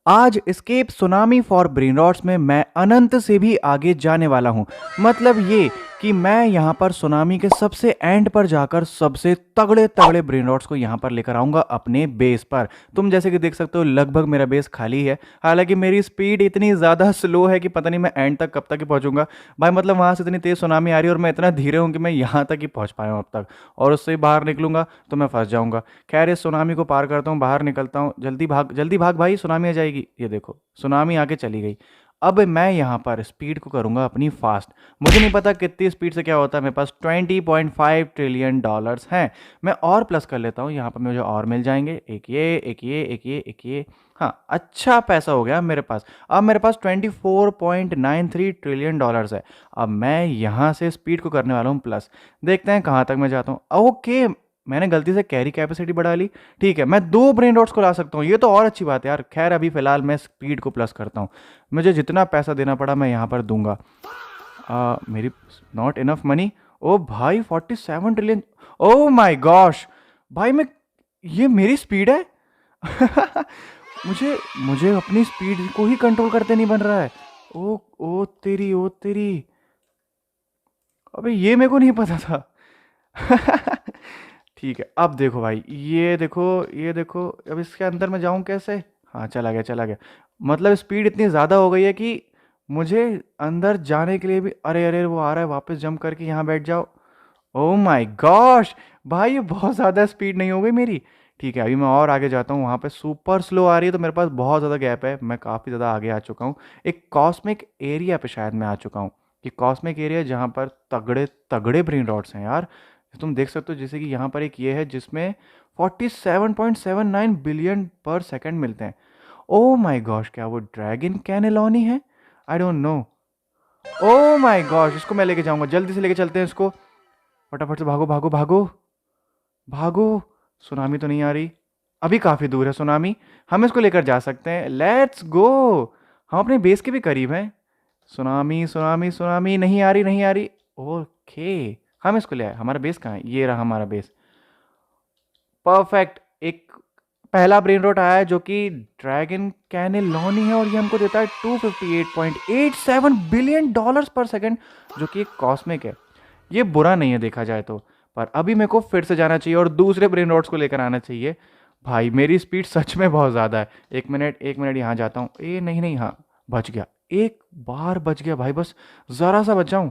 आज escape tsunami for brain rots में मैं अनंत से भी आगे जाने वाला हूँ। मतलब ये कि मैं यहाँ पर सुनामी के सबसे एंड पर जाकर सबसे तगड़े तगड़े ब्रेन रॉट्स को यहाँ पर लेकर आऊँगा अपने बेस पर। तुम जैसे कि देख सकते हो लगभग मेरा बेस खाली है। हालांकि मेरी स्पीड इतनी ज़्यादा स्लो है कि पता नहीं मैं एंड तक कब तक ही पहुँचूंगा। भाई मतलब वहाँ से इतनी तेज़ सुनामी आ रही है और मैं इतना धीरे हूँ कि मैं यहाँ तक ही पहुँच पाया हूँ अब तक, और उससे बाहर निकलूंगा तो मैं फंस जाऊंगा। खैर इस सुनामी को पार करता हूँ, बाहर निकलता हूँ। जल्दी भाग भाई, सुनामी आ जाएगी। ये देखो सुनामी आके चली गई। अब मैं यहाँ पर स्पीड को करूँगा अपनी फास्ट। मुझे नहीं पता कितनी स्पीड से क्या होता है, मेरे पास 20.5 ट्रिलियन डॉलर्स हैं। मैं और प्लस कर लेता हूँ, यहाँ पर मुझे और मिल जाएंगे। एक ये, एक ये, एक ये, एक ये। हाँ, अच्छा पैसा हो गया मेरे पास। अब मेरे पास 24.93 ट्रिलियन डॉलर्स है। अब मैं यहाँ से स्पीड को करने वाला हूँ प्लस। देखते हैं कहाँ तक मैं जाता हूँ। ओके, मैंने गलती से कैरी कैपेसिटी बढ़ा ली। ठीक है, मैं 2 ब्रेन डॉट्स को ला सकता हूँ, ये तो और अच्छी बात है यार। खैर अभी फ़िलहाल मैं स्पीड को प्लस करता हूँ। मुझे जितना पैसा देना पड़ा मैं यहाँ पर दूंगा। मेरी नॉट इनफ मनी। ओ भाई 47 ट्रिलियन। ओ माय गॉश भाई, मैं ये मेरी स्पीड है। मुझे मुझे अपनी स्पीड को ही कंट्रोल करते नहीं बन रहा है। ओ ओ तेरी, ओ तेरी। अबे ये मेरे को नहीं पता था। ठीक है, अब देखो भाई, ये देखो, ये देखो। अब इसके अंदर मैं जाऊं कैसे? हाँ, चला गया चला गया। मतलब स्पीड इतनी ज़्यादा हो गई है कि मुझे अंदर जाने के लिए भी, अरे अरे वो आ रहा है, वापस जंप करके यहाँ बैठ जाओ। ओह माय गॉश भाई, ये बहुत ज़्यादा स्पीड नहीं हो गई मेरी? ठीक है, अभी मैं और आगे जाता हूँ। वहाँ पे सुपर स्लो आ रही है तो मेरे पास बहुत ज़्यादा गैप है, मैं काफ़ी ज़्यादा आगे आ चुका हूँ। एक कॉस्मिक एरिया पे शायद मैं आ चुका हूँ। ये कॉस्मिक एरिया जहाँ पर तगड़े तगड़े ब्रेन रॉट्स हैं यार। तुम देख सकते हो जैसे कि यहाँ पर एक ये है जिसमें 47.79 बिलियन पर सेकंड मिलते हैं। ओह माय गॉश, क्या वो ड्रैगन कैनेलॉनी है? I don't know. Oh my gosh, इसको मैं लेके जाऊंगा, जल्दी से लेके चलते हैं इसको। फटाफट से भागो भागो भागो भागो। सुनामी तो नहीं आ रही, अभी काफ़ी दूर है सुनामी। हम इसको लेकर जा सकते हैं, लेट्स गो। हम अपने बेस के भी करीब हैं। सुनामी सुनामी सुनामी, नहीं आ रही नहीं आ रही। ओके, हम इसको ले आए। हमारा बेस कहाँ है? ये रहा हमारा बेस। परफेक्ट। एक पहला ब्रेन रॉट आया है जो कि ड्रैगन कैनेलॉनी है, और ये हमको देता है 258.87 बिलियन डॉलर्स पर सेकंड, जो कि एक कॉस्मिक है। ये बुरा नहीं है देखा जाए तो। पर अभी मेरे को फिर से जाना चाहिए और दूसरे ब्रेन रॉट्स को लेकर आना चाहिए। भाई मेरी स्पीड सच में बहुत ज़्यादा है। एक मिनट एक मिनट, यहाँ जाता हूँ। ए नहीं नहीं, हाँ बच गया। एक बार बच गया भाई, बस ज़रा सा बचाऊँ।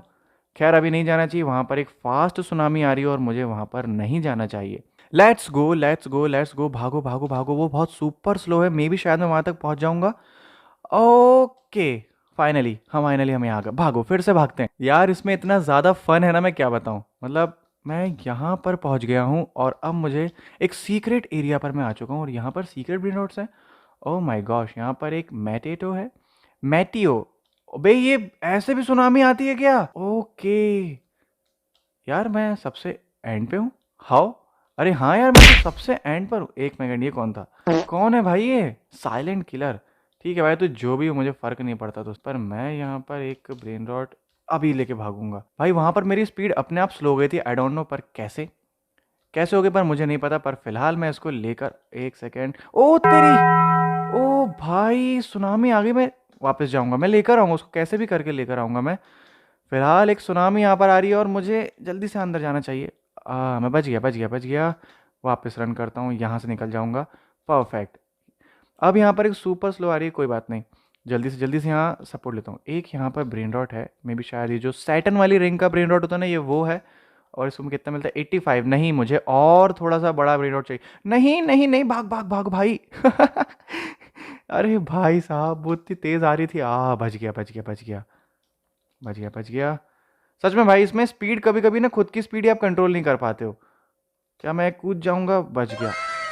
खैर अभी नहीं जाना चाहिए, वहाँ पर एक फास्ट सुनामी आ रही है और मुझे वहाँ पर नहीं जाना चाहिए। Let's go let's go let's गो, भागो भागो भागो। वो बहुत सुपर स्लो है, मे बी शायद मैं वहाँ तक पहुँच जाऊँगा। ओके, फाइनली हम यहाँ आ गए। भागो, फिर से भागते हैं यार। इसमें इतना ज़्यादा फन है ना, मैं क्या बताऊँ। मतलब मैं यहाँ पर पहुँच गया हूँ और अब मुझे एक सीक्रेट एरिया पर मैं आ चुका हूँ, और यहाँ पर सीक्रेट ब्रेन नोट्स हैं। ओह माय गॉश, यहाँ पर एक मैटेटो है। मैटियो। अबे ये ऐसे भी सुनामी आती है क्या? ओके यार, मैं सबसे एंड पे हूँ। हाउ? अरे हाँ यार, मैं तो सबसे एंड पर हूँ। एक मिनट, ये कौन था? कौन है भाई ये? Silent killer. ठीक है भाई, तो जो भी हो मुझे फ़र्क नहीं पड़ता। तो उस पर मैं यहाँ पर एक ब्रेन रॉट अभी लेके भागूंगा। भाई वहाँ पर मेरी स्पीड अपने आप स्लो हो गई थी, आई डोंट नो पर कैसे कैसे हो गई, पर मुझे नहीं पता। पर फिलहाल मैं इसको लेकर, एक सेकेंड। ओ तेरी, ओ भाई सुनामी आ गई। मैं वापस जाऊंगा, मैं लेकर आऊंगा उसको, कैसे भी करके लेकर आऊंगा मैं। फिलहाल एक सुनामी यहाँ पर आ रही है और मुझे जल्दी से अंदर जाना चाहिए। मैं बच गया बच गया बच गया। वापस रन करता हूँ, यहाँ से निकल जाऊँगा। परफेक्ट। अब यहाँ पर एक सुपर स्लो आ रही है, कोई बात नहीं। जल्दी से यहाँ सपोर्ट लेता हूँ। एक यहाँ पर ब्रेन रॉट है, मे बी शायद ये जो सैटन वाली रिंग का ब्रेन रॉट होता है ना, ये वो है। और इसमें कितना मिलता है? 85। नहीं, मुझे और थोड़ा सा बड़ा ब्रेन रॉट चाहिए। नहीं नहीं नहीं, भाग भाग भाग भाई। अरे भाई साहब, वो इतनी तेज़ आ रही थी। बच गया बच गया बच गया बच गया बच गया। सच में भाई, इसमें स्पीड कभी कभी ना खुद की स्पीड ही आप कंट्रोल नहीं कर पाते हो। क्या मैं कूद जाऊंगा? बच गया।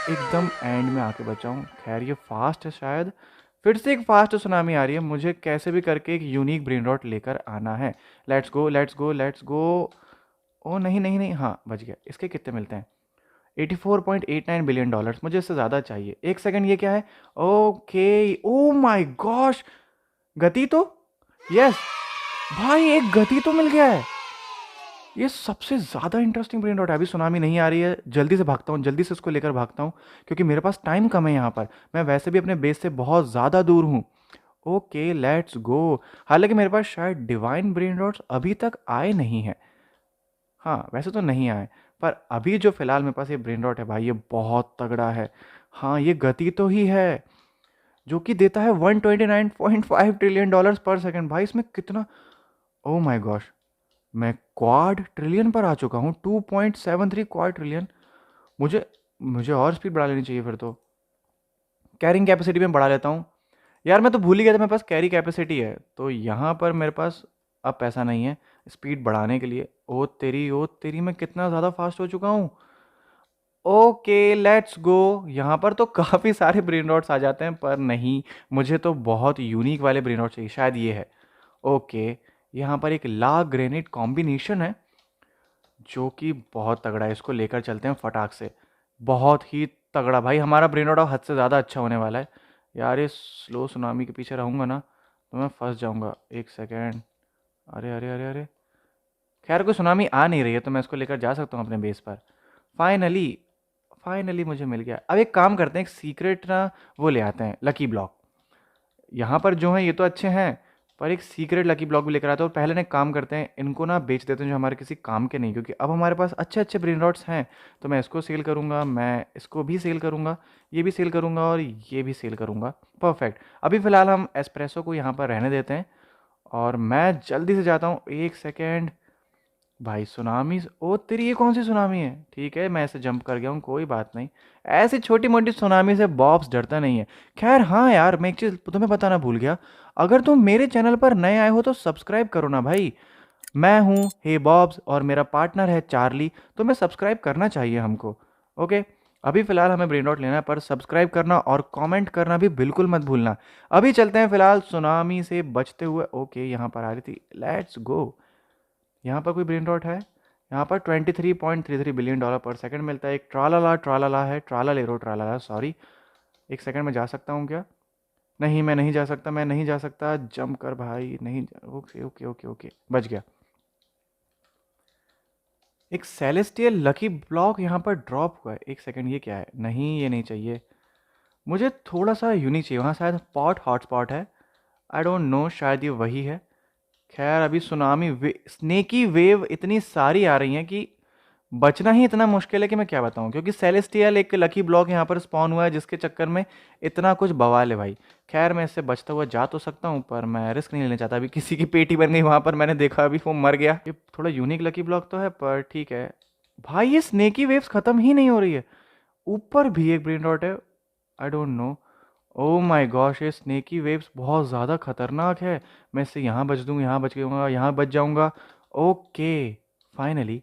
एकदम एंड में आके बचा हूँ। खैर ये फास्ट है शायद। फिर से एक फास्ट सुनामी आ रही है, मुझे कैसे भी करके एक यूनिक ब्रेन रॉट लेकर आना है। Let's go let's go let's go. Oh नहीं नहीं नहीं, हाँ बच गया। इसके कितने मिलते हैं? 84.89 बिलियन डॉलर्स। मुझे इससे ज़्यादा चाहिए। एक सेकंड, ये क्या है? ओके। ओ माय गॉश, गति तो, यस भाई एक गति तो मिल गया है। ये सबसे ज़्यादा इंटरेस्टिंग ब्रेन रॉट है। अभी सुनामी नहीं आ रही है, जल्दी से भागता हूँ, जल्दी से इसको लेकर भागता हूँ, क्योंकि मेरे पास टाइम कम है यहाँ पर। मैं वैसे भी अपने बेस से बहुत ज़्यादा दूर हूँ। Okay let's go. हालांकि मेरे पास शायद डिवाइन ब्रेन रॉट्स अभी तक आए नहीं हैं। हाँ वैसे तो नहीं आए, पर अभी जो फ़िलहाल मेरे पास ये ब्रेन रॉट है भाई, ये बहुत तगड़ा है। हाँ ये गति तो ही है, जो कि देता है 129.5 ट्रिलियन डॉलर्स पर सेकंड। भाई इसमें कितना, ओ माय गॉश, मैं क्वाड ट्रिलियन पर आ चुका हूँ, 2.73 क्वाड ट्रिलियन। मुझे मुझे और स्पीड बढ़ा लेनी चाहिए फिर तो। कैरिंग कैपेसिटी में बढ़ा लेता हूँ। यार मैं तो भूल ही गया था मेरे पास कैरी कैपेसिटी है, तो यहाँ पर मेरे पास अब पैसा नहीं है स्पीड बढ़ाने के लिए। ओ तेरी मैं कितना ज़्यादा फास्ट हो चुका हूँ। Okay let's go. यहाँ पर तो काफ़ी सारे ब्रेन रॉट्स आ जाते हैं, पर नहीं, मुझे तो बहुत यूनिक वाले ब्रेन रॉट चाहिए, शायद ये है। ओके, यहाँ पर एक ला ग्रेनेड कॉम्बिनेशन है जो कि बहुत तगड़ा है, इसको लेकर चलते हैं फटाक से। बहुत ही तगड़ा भाई, हमारा ब्रेन रॉट अब हद से ज़्यादा अच्छा होने वाला है। यार ये स्लो सुनामी के पीछे रहूँगा ना तो मैं फंस जाऊँगा। एक सेकेंड, अरे अरे अरे अरे, खैर कोई सुनामी आ नहीं रही है तो मैं इसको लेकर जा सकता हूँ अपने बेस पर। फाइनली, फाइनली मुझे मिल गया। अब एक काम करते हैं, एक सीक्रेट ना वो ले आते हैं, लकी ब्लॉक। यहाँ पर जो है ये तो अच्छे हैं, पर एक सीक्रेट लकी ब्लॉक भी लेकर आते हैं। और पहले ना एक काम करते हैं, इनको ना बेच देते हैं जो हमारे किसी काम के नहीं, क्योंकि अब हमारे पास अच्छे अच्छे ब्रेन रॉट्स हैं। तो मैं इसको सेल करूँगा, मैं इसको भी सेल करूँगा, ये भी सेल करूँगा और ये भी सेल करूँगा। परफेक्ट। अभी फ़िलहाल हम एस्प्रेसो को यहाँ पर रहने देते हैं और मैं जल्दी से जाता हूँ। एक सेकेंड भाई, सुनामी, ओ तेरी ये कौन सी सुनामी है? ठीक है मैं ऐसे जंप कर गया हूँ, कोई बात नहीं। ऐसी छोटी मोटी सुनामी से बॉब्स डरता नहीं है। खैर हाँ यार, मैं एक चीज़ तुम्हें बताना भूल गया, अगर तुम मेरे चैनल पर नए आए हो तो सब्सक्राइब करो ना भाई। मैं हूँ हे बॉब्स और मेरा पार्टनर है चार्ली, तो मैं सब्सक्राइब करना चाहिए हमको। ओके, अभी फ़िलहाल हमें ब्रेन आउट लेना है, पर सब्सक्राइब करना और कमेंट करना भी बिल्कुल मत भूलना। अभी चलते हैं फ़िलहाल सुनामी से बचते हुए। ओके यहाँ पर आ रही थी, लेट्स गो। यहाँ पर कोई ब्रेन रॉट है? यहाँ पर 23.33 बिलियन डॉलर पर सेकंड मिलता है। एक ट्रालाला ट्रालाला है, ट्रालालेरो ट्रालाला, सॉरी। एक सेकंड में जा सकता हूँ क्या? नहीं मैं नहीं जा सकता, मैं नहीं जा सकता, जंप कर भाई, नहीं ओके ओके ओके ओके, बच गया। एक सेलेस्टियल लकी ब्लॉक यहाँ पर ड्रॉप हुआ है। एक सेकंड, ये क्या है? नहीं ये नहीं चाहिए मुझे, थोड़ा सा यूनिक चाहिए। वहाँ शायद पॉट हॉटस्पॉट है, आई डोंट नो, शायद ये वही है। खैर अभी सुनामी स्नेकी वेव इतनी सारी आ रही हैं कि बचना ही इतना मुश्किल है कि मैं क्या बताऊं, क्योंकि सेलेस्टियल एक लकी ब्लॉक यहाँ पर स्पॉन हुआ है जिसके चक्कर में इतना कुछ बवाल है भाई। खैर मैं इससे बचता हुआ जा तो सकता हूँ, पर मैं रिस्क नहीं लेना चाहता। अभी किसी की पेटी बन गई वहाँ पर, मैंने देखा अभी वो मर गया। ये थोड़ा यूनिक लकी ब्लॉक तो है, पर ठीक है। भाई ये स्नेकी वेव्स ख़त्म ही नहीं हो रही है, ऊपर भी एक ब्रेन रॉट है, I don't know. O my gosh, ये स्नेकी वेव्स बहुत ज़्यादा खतरनाक है। मैं इससे यहाँ बच दूँ, यहाँ बच जाऊँगा, यहाँ बच जाऊँगा। ओके फाइनली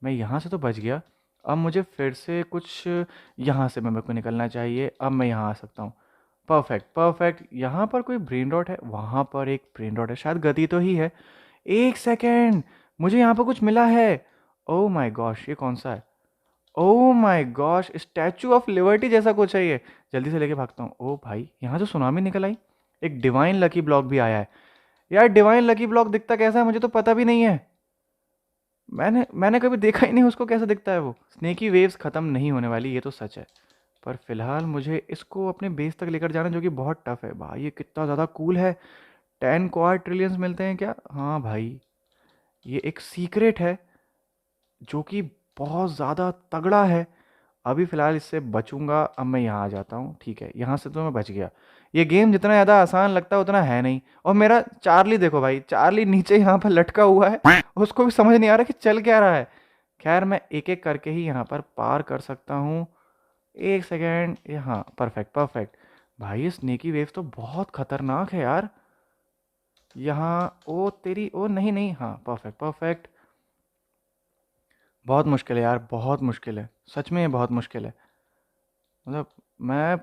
मैं यहाँ से तो बच गया। अब मुझे फिर से कुछ यहाँ से मैं मेरे को निकलना चाहिए। अब मैं यहाँ आ सकता हूँ। Perfect perfect. यहाँ पर कोई ब्रेन रॉट है, वहाँ पर एक ब्रेन रॉट है, शायद गति तो ही है। एक सेकेंड, मुझे यहाँ पर कुछ मिला है। ओ माय गॉश, ये कौन सा है? Oh my gosh, statue of liberty जैसा कुछ है ये। जल्दी से लेके भागता हूँ। ओ भाई यहाँ तो सुनामी निकल आई। एक डिवाइन लकी ब्लॉक भी आया है। यार डिवाइन लकी ब्लॉक दिखता कैसा है मुझे तो पता भी नहीं है। मैंने कभी देखा ही नहीं उसको, कैसा दिखता है वो। स्नेकी वेव्स ख़त्म नहीं होने वाली, ये तो सच है। पर फिलहाल मुझे इसको अपने बेस तक लेकर जाना, जो कि बहुत टफ है भाई। ये कितना ज़्यादा कूल है। 10 क्वाड ट्रिलियंस मिलते हैं क्या? हाँ भाई, ये एक सीक्रेट है जो कि बहुत ज़्यादा तगड़ा है। अभी फ़िलहाल इससे बचूंगा। अब मैं यहाँ आ जाता हूँ, ठीक है यहाँ से तो मैं बच गया। ये गेम जितना ज़्यादा आसान लगता है उतना है नहीं। और मेरा चार्ली देखो भाई, चार्ली नीचे यहाँ पर लटका हुआ है, उसको भी समझ नहीं आ रहा कि चल क्या रहा है। खैर मैं एक एक करके ही यहाँ पर पार कर सकता हूँ। एक सेकेंड, ये हाँ परफेक्ट परफेक्ट। भाई ये स्नेकी वेव तो बहुत खतरनाक है यार। यहाँ ओ तेरी, ओ नहीं नहीं, हाँ परफेक्ट परफेक्ट। बहुत मुश्किल है यार, बहुत मुश्किल है, सच में ये बहुत मुश्किल है। मतलब मैं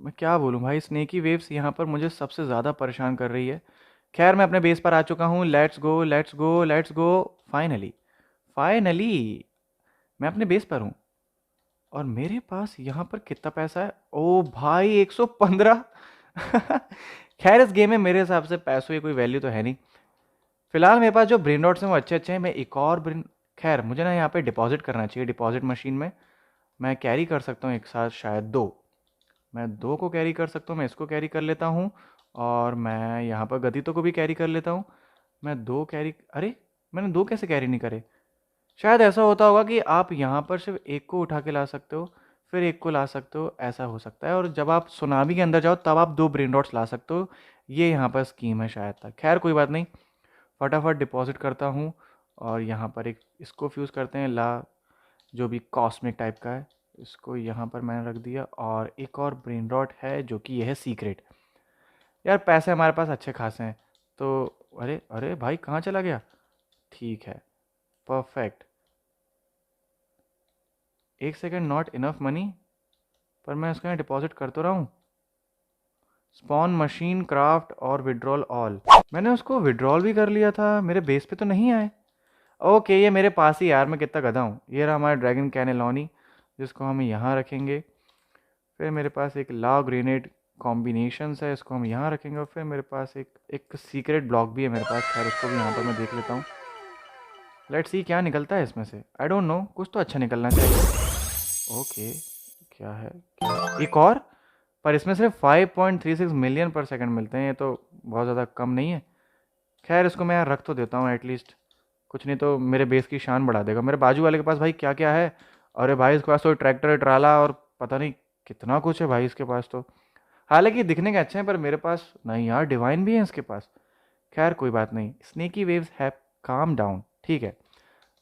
मैं क्या बोलूँ भाई, स्नेकी वेव्स यहाँ पर मुझे सबसे ज़्यादा परेशान कर रही है। खैर मैं अपने बेस पर आ चुका हूँ। Let's go let's go let's go. Finally finally मैं अपने बेस पर हूँ और मेरे पास यहाँ पर कितना पैसा है? ओ भाई 115। खैर इस गेम में मेरे हिसाब से पैसों की कोई वैल्यू तो है नहीं। फिलहाल मेरे पास जो ब्रेन रॉट्स हैं वो अच्छे अच्छे हैं। मैं एक और ब्रेन, खैर मुझे ना यहाँ पे डिपॉजिट करना चाहिए। डिपॉजिट मशीन में मैं कैरी कर सकता हूँ एक साथ शायद दो। मैं दो को कैरी कर सकता हूँ। मैं इसको कैरी कर लेता हूँ और मैं यहाँ पर गदितो को भी कैरी कर लेता हूँ। मैं दो कैरी, अरे मैंने दो कैसे कैरी नहीं करे? शायद ऐसा होता होगा कि आप यहाँ पर सिर्फ एक को उठा के ला सकते हो, फिर एक को ला सकते हो, ऐसा हो सकता है। और जब आप सुनामी के अंदर जाओ तब आप दो ब्रेन डॉट्स ला सकते हो। ये यहाँ पर स्कीम है शायद तक। खैर कोई बात नहीं, फटाफट डिपॉजिट करता हूँ और यहाँ पर एक इसको फ्यूज़ करते हैं, ला जो भी कॉस्मिक टाइप का है। इसको यहाँ पर मैंने रख दिया और एक और ब्रेन डॉट है जो कि यह है सीक्रेट। यार पैसे हमारे पास अच्छे खासे हैं तो, अरे अरे भाई कहाँ चला गया? ठीक है, परफेक्ट। एक सेकेंड, नॉट इनफ मनी, पर मैं इसका डिपॉजिट कर तो रहा हूँ। स्पॉन मशीन क्राफ्ट और विड्रॉल ऑल, मैंने उसको विड्रॉल भी कर लिया था, मेरे बेस पे तो नहीं आए। ओके ये मेरे पास ही, यार मैं कितना गधा हूँ। ये रहा हमारा ड्रैगन कैनेलॉनी जिसको हम यहाँ रखेंगे। फिर मेरे पास एक ला ग्रेनेड कॉम्बिनेशंस है, इसको हम यहाँ रखेंगे। और फिर मेरे पास एक एक सीक्रेट ब्लॉक भी है मेरे पास। खैर उसको भी यहाँ पर मैं देख लेता हूँ। लेट्स सी क्या निकलता है इसमें से। आई डोंट नो, कुछ तो अच्छा निकलना चाहिए। ओके क्या है, एक और, पर इसमें सिर्फ 5.36 मिलियन पर सेकंड मिलते हैं। ये तो बहुत ज़्यादा कम नहीं है। खैर इसको मैं यार रख तो देता हूँ एटलीस्ट, कुछ नहीं तो मेरे बेस की शान बढ़ा देगा। मेरे बाजू वाले के पास भाई क्या क्या है? अरे भाई इसके पास तो ट्रैक्टर ट्राला और पता नहीं कितना कुछ है भाई इसके पास तो। हालांकि दिखने के अच्छे हैं पर मेरे पास नहीं यार, डिवाइन भी है इसके पास। खैर कोई बात नहीं, sneaky waves have calm down, ठीक है।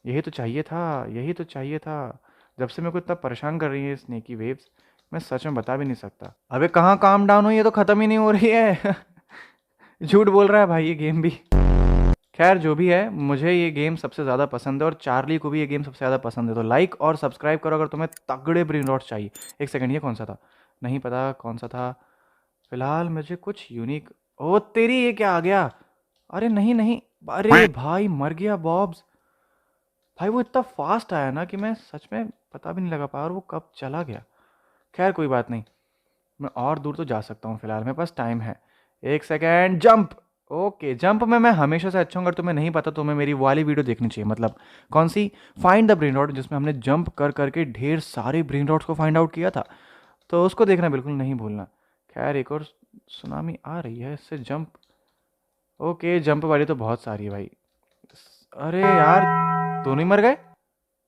यही तो चाहिए था, यही तो चाहिए था। जब से मेरे को इतना परेशान कर रही है स्नेकी वेव्स, मैं सच में बता भी नहीं सकता। अबे कहाँ काम डाउन हुई, ये तो ख़त्म ही नहीं हो रही है। झूठ बोल रहा है भाई ये गेम भी। खैर जो भी है, मुझे ये गेम सबसे ज़्यादा पसंद है और चार्ली को भी ये गेम सबसे ज़्यादा पसंद है। तो लाइक और सब्सक्राइब करो अगर तुम्हें तगड़े ब्रेन रॉट्स चाहिए। एक सेकंड, ये कौन सा था? नहीं पता कौन सा था। फिलहाल मुझे कुछ यूनिक, ओ तेरी ये क्या आ गया? अरे नहीं नहीं, अरे भाई मर गया बॉब्स। भाई वो इतना फास्ट आया ना कि मैं सच में पता भी नहीं लगा पाया और वो कब चला गया। खैर कोई बात नहीं, मैं और दूर तो जा सकता हूँ फिलहाल, मेरे पास टाइम है। एक सेकेंड, जंप। ओके जंप में मैं हमेशा से अच्छा हूँ। अगर तुम्हें नहीं पता तो तुम्हें मेरी वाली वीडियो देखनी चाहिए, मतलब कौन सी, फाइंड द ब्रेन रॉट, जिसमें हमने जंप कर करके ढेर सारे ब्रेन रॉट्स को फाइंड आउट किया था। तो उसको देखना बिल्कुल नहीं भूलना। खैर एक और सुनामी आ रही है, इससे जंप, ओके जंप वाली तो बहुत सारी है भाई। अरे यार दोनों ही मर गए।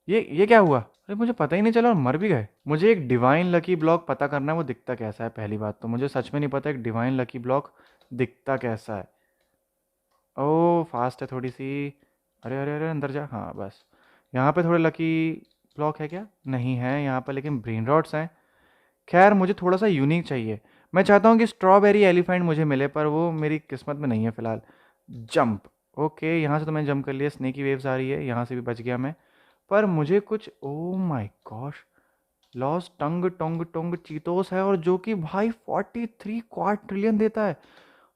ये क्या हुआ? अरे मुझे पता ही नहीं चला और मर भी गए। मुझे एक डिवाइन लकी ब्लॉक पता करना है, वो दिखता कैसा है। पहली बात तो मुझे सच में नहीं पता एक डिवाइन लकी ब्लॉक दिखता कैसा है। ओह फास्ट है थोड़ी सी। अरे अरे अरे अंदर जा, हाँ बस। यहाँ पे थोड़े लकी ब्लॉक है क्या? नहीं है यहाँ पर, लेकिन ब्रेन रॉट्स हैं। खैर मुझे थोड़ा सा यूनिक चाहिए। मैं चाहता हूँ कि स्ट्रॉबेरी एलिफेंट मुझे मिले, पर वो मेरी किस्मत में नहीं है फ़िलहाल। जंप, ओके यहाँ से तो मैंने जंप कर लिया। स्नेकी वेव्स आ रही है, यहाँ से भी बच गया मैं। पर मुझे कुछ, ओ माय गॉश, लॉस टंग टोंग टोंग चीतोस है, और जो कि भाई 43 क्वाड ट्रिलियन देता है।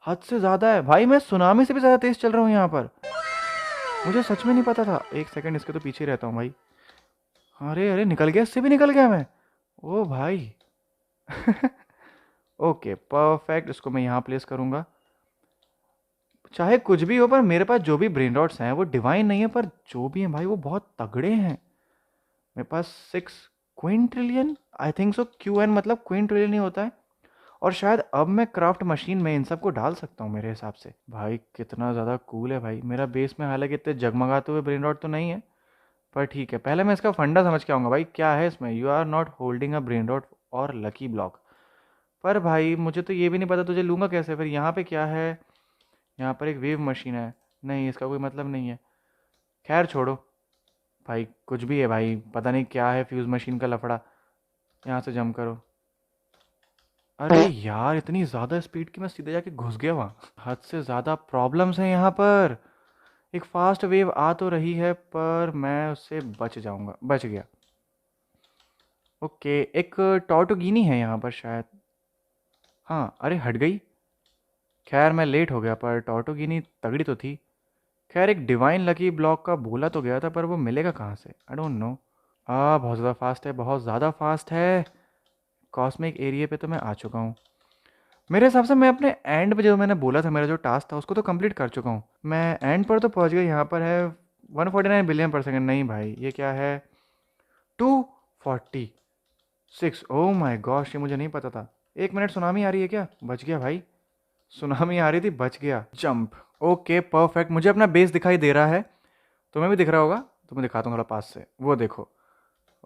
हद से ज़्यादा है भाई, मैं सुनामी से भी ज़्यादा तेज़ चल रहा हूँ यहाँ पर। मुझे सच में नहीं पता था। एक सेकंड, इसके तो पीछे ही रहता हूँ भाई। अरे अरे निकल गया, इससे भी निकल गया मैं। ओ भाई। ओके परफेक्ट, इसको मैं यहाँ प्लेस करूँगा। चाहे कुछ भी हो, पर मेरे पास जो भी ब्रेन रॉट्स हैं वो डिवाइन नहीं है, पर जो भी हैं भाई वो बहुत तगड़े हैं। मेरे पास 6 quintillion, I think so, Q N मतलब क्विंट्रिलियन ही होता है। और शायद अब मैं क्राफ्ट मशीन में इन सबको डाल सकता हूँ मेरे हिसाब से। भाई कितना ज़्यादा कूल है भाई मेरा बेस में। हालांकि इतने जगमगाते हुए ब्रेन रॉट तो नहीं है, पर ठीक है। पहले मैं इसका फंडा समझ के आऊँगा भाई क्या है इसमें। You are not holding a brain rot और लकी ब्लॉक। पर भाई मुझे तो ये भी नहीं पता तुझे लूँगा कैसे। फिर यहाँ पे क्या है? यहाँ पर एक वेव मशीन है, नहीं इसका कोई मतलब नहीं है। खैर छोड़ो भाई, कुछ भी है भाई, पता नहीं क्या है फ्यूज़ मशीन का लफड़ा। यहाँ से जंप करो। अरे यार इतनी ज़्यादा स्पीड की मैं सीधे जाके घुस गया वहाँ। हद से ज़्यादा प्रॉब्लम्स हैं यहाँ पर। एक फास्ट वेव आ तो रही है पर मैं उससे बच जाऊँगा, बच गया। ओके एक टॉर्टोगिनी है यहाँ पर शायद। हाँ अरे हट गई। खैर मैं लेट हो गया, पर टॉर्टोगिनी तगड़ी तो थी। खैर एक डिवाइन लकी ब्लॉक का बोला तो गया था, पर वो मिलेगा कहाँ से? I don't know. बहुत ज़्यादा फास्ट है, बहुत ज़्यादा फास्ट है। कॉस्मिक एरिया पे तो मैं आ चुका हूँ। मेरे हिसाब से मैं अपने एंड पे, जो मैंने बोला था मेरा जो टास्क था उसको तो कंप्लीट कर चुका हूँ। मैं एंड पर तो पहुँच गया। यहाँ पर है 149 बिलियन पर सेकंड नहीं भाई, ये क्या है? 246। ओ माय गॉश, ये मुझे नहीं पता था। 1 मिनट, सुनामी आ रही है क्या? बच गया भाई, सुनामी आ रही थी, बच गया। जंप। ओके परफेक्ट, मुझे अपना बेस दिखाई दे रहा है, तुम्हें भी दिख रहा होगा तो मैं दिखाता हूँ थोड़ा पास से, वो देखो।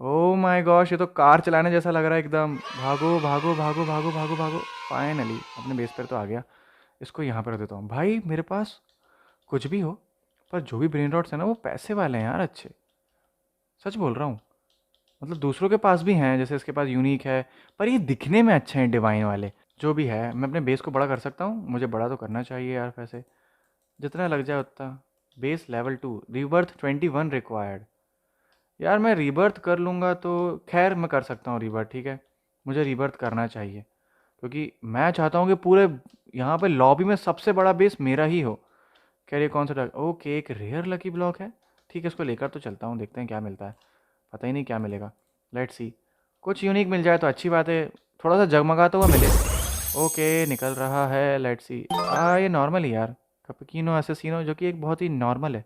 ओ माय गॉश, ये तो कार चलाने जैसा लग रहा है एकदम। भागो भागो भागो भागो भागो भागो। फाइनली अपने बेस पर तो आ गया। इसको यहाँ पर रख देता हूँ भाई। मेरे पास कुछ भी हो, पर जो भी ब्रेन रॉट्स हैं ना वो पैसे वाले हैं यार, अच्छे, सच बोल रहा हूँ। मतलब दूसरों के पास भी हैं, जैसे इसके पास यूनिक है, पर ये दिखने में अच्छे हैं डिवाइन वाले। जो भी है, मैं अपने बेस को बड़ा कर सकता हूँ, मुझे बड़ा तो करना चाहिए यार पैसे, जितना लग जाए उतना। Base level 2, rebirth 21 required. यार मैं रीबर्थ कर लूँगा तो, खैर मैं कर सकता हूँ रीबर्थ, ठीक है। मुझे रीबर्थ करना चाहिए, क्योंकि मैं चाहता हूँ कि पूरे यहाँ पे लॉबी में सबसे बड़ा बेस मेरा ही हो। खैर ये कौन सा ओके, एक रेयर लकी ब्लॉक है, ठीक है, इसको लेकर तो चलता हूँ, देखते हैं क्या मिलता है। पता ही नहीं क्या मिलेगा, लेट्स सी। कुछ यूनिक मिल जाए तो अच्छी बात है, थोड़ा सा जगमगाता हुआ मिले। ओके निकल रहा है, लेट्स सी। ये नॉर्मल ही यार, कैपुचिनो एसेसिनो, जो कि एक बहुत ही नॉर्मल है,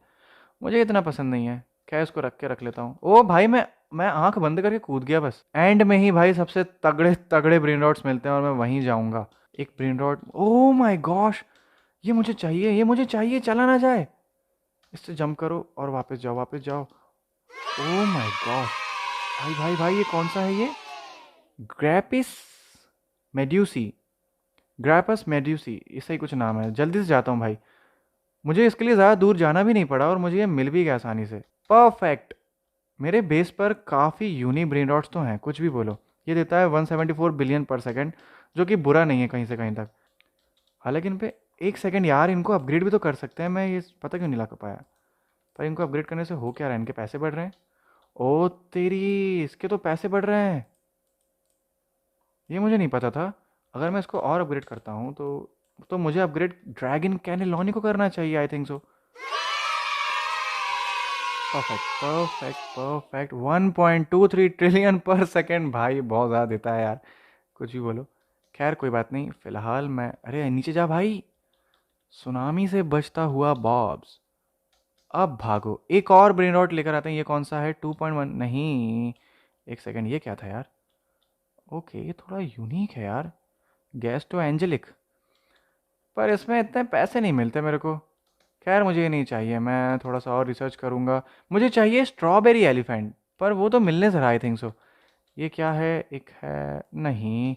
मुझे इतना पसंद नहीं है। क्या, इसको रख के रख लेता हूँ। ओ भाई, मैं आंख बंद करके कूद गया बस। एंड में ही भाई सबसे तगड़े तगड़े ब्रेन रॉट्स मिलते हैं और मैं वहीं जाऊंगा। एक brain rot, oh my gosh, ये मुझे चाहिए, ये मुझे चाहिए, चला ना जाए। इससे जंप करो और वापस जाओ, वापस जाओ। ओ माय गॉड, भाई भाई भाई, ये कौन सा है ये? ग्रैपिस मेड्यूसी, ग्रैपस मेड्यूसी, ऐसा ही कुछ नाम है। जल्दी से जाता हूँ भाई, मुझे इसके लिए ज़्यादा दूर जाना भी नहीं पड़ा और मुझे ये मिल भी गया आसानी से। परफेक्ट। मेरे बेस पर काफ़ी यूनिक ब्रेन रॉट्स तो हैं, कुछ भी बोलो। ये देता है 174 बिलियन पर सेकंड, जो कि बुरा नहीं है कहीं से कहीं तक। हालांकि इन पे 1 सेकंड यार, इनको अपग्रेड भी तो कर सकते हैं, मैं ये पता क्यों नहीं ला पाया। पर इनको अपग्रेड करने से हो क्या रहा है, इनके पैसे बढ़ रहे हैं। ओ तेरी, इसके तो पैसे बढ़ रहे हैं, ये मुझे नहीं पता था। अगर मैं इसको और अपग्रेड करता हूँ तो मुझे अपग्रेड ड्रैगन कैनेलॉनी को करना चाहिए, आई थिंक सो। Perfect perfect perfect. 1.23 ट्रिलियन पर सेकेंड, भाई बहुत ज़्यादा देता है यार, कुछ भी बोलो। खैर कोई बात नहीं, फिलहाल मैं, अरे नीचे जा भाई, सुनामी से बचता हुआ बॉब्स। अब भागो, एक और ब्रेन रॉट लेकर आते हैं। ये कौन सा है? 2.1 नहीं, 1 सेकंड, ये क्या था यार? ओके, ये थोड़ा यूनिक है यार, गैस टू एंजेलिक, पर इसमें इतने पैसे नहीं मिलते मेरे को। खैर मुझे ये नहीं चाहिए, मैं थोड़ा सा और रिसर्च करूँगा। मुझे चाहिए स्ट्रॉबेरी एलिफेंट, पर वो तो मिलने से रहा, आई थिंक सो। ये क्या है? एक है, नहीं,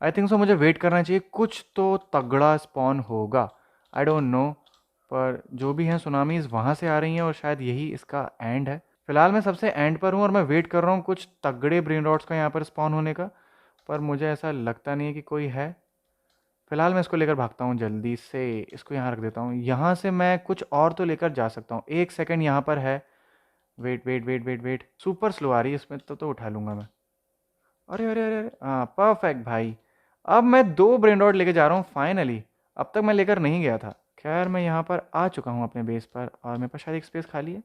आई थिंक सो मुझे वेट करना चाहिए, कुछ तो तगड़ा स्पॉन होगा। आई डोंट नो, पर जो भी हैं सुनामीज वहाँ से आ रही हैं और शायद यही इसका एंड है। फिलहाल मैं सबसे एंड पर हूँ और मैं वेट कर रहा हूँ कुछ तगड़े ब्रेन रॉट्स का यहाँ पर स्पॉन होने का, पर मुझे ऐसा लगता नहीं है कि कोई है। फिलहाल मैं इसको लेकर भागता हूँ जल्दी से, इसको यहाँ रख देता हूँ। यहाँ से मैं कुछ और तो लेकर जा सकता हूँ। 1 सेकंड, यहाँ पर है, wait wait wait wait wait, super slow आ रही है इसमें, तो उठा लूँगा मैं। अरे अरे अरे अरे, हाँ परफेक्ट भाई। अब मैं 2 ब्रेन रॉट लेके जा रहा हूँ फाइनली, अब तक मैं लेकर नहीं गया था। खैर मैं यहाँ पर आ चुका हूँ अपने बेस पर, और मेरे पास शायद एक स्पेस खाली है,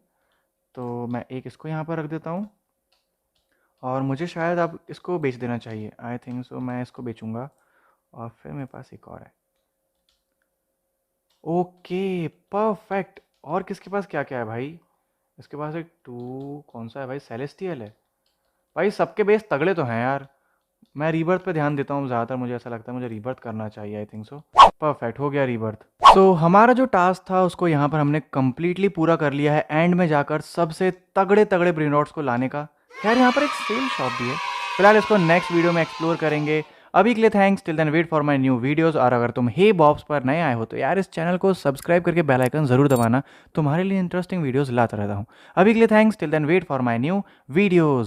तो मैं एक इसको यहाँ पर रख देता हूँ। और मुझे शायद अब इसको बेच देना चाहिए, आई थिंक सो मैं इसको बेचूंगा। और फिर मेरे पास एक और है। Okay perfect. और किसके पास क्या क्या है भाई? इसके पास एक कौन सा है भाई? सेलेस्टियल है। भाई सबके बेस तगड़े तो हैं यार। मैं रीबर्थ पे ध्यान देता हूँ ज़्यादातर, मुझे ऐसा लगता है मुझे रीबर्थ करना चाहिए, आई थिंक सो। परफेक्ट, हो गया रीबर्थ। सो हमारा जो टास्क था उसको यहाँ पर हमने कम्प्लीटली पूरा कर लिया है, एंड में जाकर सबसे तगड़े तगड़े ब्रेन रॉट्स को लाने का। खैर यहाँ पर एक सेल शॉप भी है, फिलहाल इसको नेक्स्ट वीडियो में एक्सप्लोर करेंगे। अभी के लिए thanks, till then wait for my new videos. और अगर तुम हे बॉब्स पर नए आए हो तो यार इस चैनल को सब्सक्राइब करके बेल आइकन जरूर दबाना, तुम्हारे लिए इंटरेस्टिंग वीडियोस लाता रहता हूँ। अभी के लिए thanks, till then wait for my new videos.